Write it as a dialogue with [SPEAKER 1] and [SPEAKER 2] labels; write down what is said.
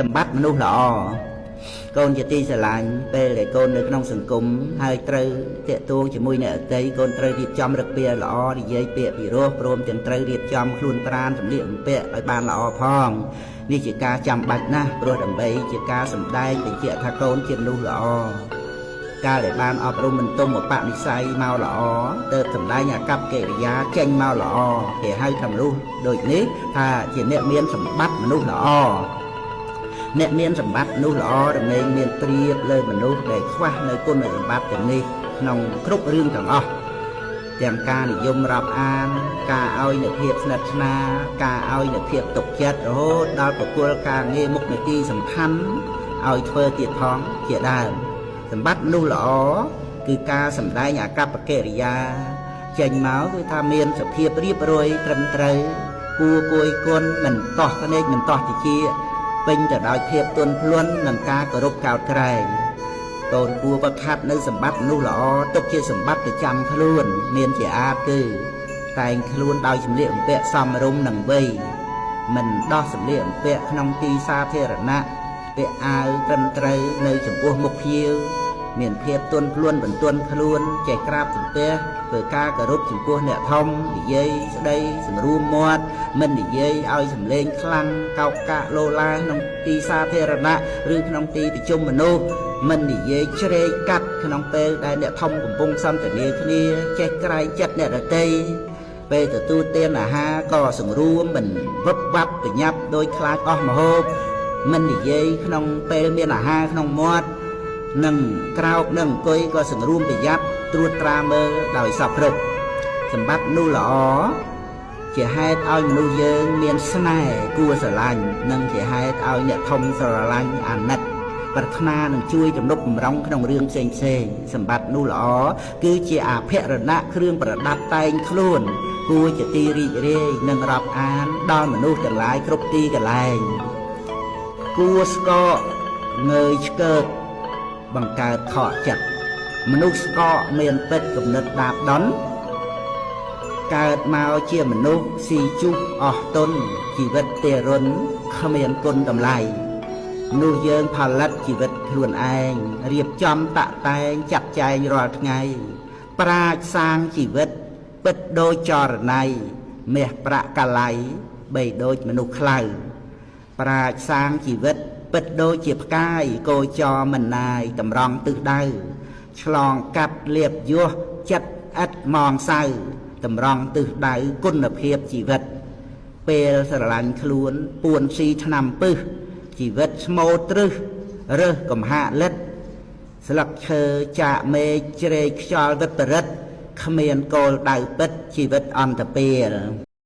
[SPEAKER 1] សម្បត្តិមនុស្សល្អកូនជាទីស្រឡាញ់ពេលដែលកូននៅក្នុងសង្គមហើយត្រូវតាក់ទងជាមួយអ្នកដទៃកូនត្រូវរៀបចំរឹកពាល្អនិយាយពាក្យពិរោះព្រមទាំងត្រូវរៀបចំខ្លួនប្រាណសម្លៀកបំពាក់ឲ្យបានល្អផងនេះជាការចាំបាច់ណាស់ព្រោះដើម្បីជាការសម្ដែងបញ្ជាក់ថាកូនជាមនុស្សល្អកាលដែលបានអប់រំបន្ទុំឧបនិស្ស័យមកល្អទើបសម្ដែងអាកប្បកិរិយាចេញមកល្អគេហៅថាមនុស្សដូចនេះថាជាអ្នកមានសម្បត្តិមនុស្សល្អអ្នកមានសម្បត្តិមនុស្សល្អរមែងមានព្រៀបលើមនុស្សដែលខ្វះនៅគុណសម្បត្តិទាំងនេះក្នុងគ្រប់រឿងទាំងអស់ទាំងការនិយមរាប់អានការឲ្យនូវភាពស្និទ្ធស្នាលការឲ្យនូវភាពទុកចិត្តរហូតដល់ប្រគល់ការងារមុខនីតិសំខាន់ឲ្យធ្វើទៀតផងជាដើមសម្បត្តិមនុស្សល្អគឺការសម្ដែងអាកប្បកិរិយាចេញមកគឺថាមានសភាពរៀបរយត្រឹមត្រូវគួរគួយគុណមិនតោះភ្នែកមិនតោះតិចពេញទៅដោយភាពទន់ភ្លន់និងការគោរពកោតក្រែងកូនគួរប្រខាត់នៅសម្បត្តិមនុស្សល្អទុកជាសម្បត្តិប្រចាំខ្លួនមានជាអាបគឺតែងខ្លួនដោយសម្លៀកបំពាក់សមរម្យនឹងវ័យមិនដោះសម្លៀកបំពាក់ក្នុងទីសាធារណៈពាក់អាវត្រឹមត្រូវនៅចំពោះមុខភ្ញៀវមានភាពទន់ភ្លន់បន្ទន់ខ្លួនចេះក្រាបសំពះធ្វើការគោរពចំពោះអ្នកធំនិយាយស្ដីសម្រួមមាត់មិននិយាយឲ្យសម្លេងខ្លាំងកោកកាកលោឡាក្នុងទីសាធារណៈឬក្នុងទីប្រជុំមនុស្សមិននិយាយជ្រែកកាត់ក្នុងពេលដែលអ្នកធំកំពុងសន្ទនាគ្នាចេះក្រែងចិត្តអ្នកដទៃពេលទទួលទានអាហារក៏សង្រួមមិនវឹបវ៉ាប់ប្រញាប់ដោយខ្លាចអស់ម្ហូបមិននិយាយក្នុងពេលមានអាហារក្នុងមាត់និងក្រោកនិងអង្គុយក៏សង្រួមប្រយ័ត្នត្រួតត្រាមើលដោយសពគ្រប់សម្បត្តិមនុស្សល្អជាហេតុឲ្យមនុស្សយើងមានស្នេហ៍គួរស្រឡាញ់និងជាហេតុឲ្យអ្នកធំស្រឡាញ់អាណិតប្រាថ្នានឹងជួយទំនុកបំរុងក្នុងរឿងផ្សេងសម្បត្តិមនុស្សល្អគឺជាអភិរណៈគ្រឿងប្រដាប់តែងខ្លួនគួរជាទីរីករាយនិងរាប់អានដល់មនុស្សទាំងឡាយគ្រប់ទីកន្លែងគួរស្កកងើយឆ្កើកបង្កើតខកចិត្តមនុស្សស្កកមានពិតគំនិតដាបដុនកើតមកជាមនុស្សស៊ីជុះអស់ទុនជីវិតទេរុនគ្មានគុណតម្លៃមនុស្សយើងផលិតជីវិតខ្លួនឯងរៀបចំតាក់តែងចាត់ចែងរាល់ថ្ងៃប្រាជ្ញសាងជីវិតពិតដូចចរណៃមាសប្រាក់កាឡៃបីដូចមនុស្សខ្លៅប្រាជ្ញសាងជីវិតពិតដូចជាផ្កាយគោចរមិនណាយតម្រង់ទិសដៅឆ្លងកាត់លៀបយោះចិត្តឥតមងសៅតម្រង់ទិសដៅគុណភាពជីវិតពេលស្រឡាញ់ខ្លួនពួនស៊ីឆ្នាំពឹសជីវិតស្មូតត្រឹសរើសកំហាកលិតស្លឹកឈើចាកមេឃជ្រែកខ្យល់វិតបរិតគ្មានគោលដៅពិតជីវិតអន្តពាល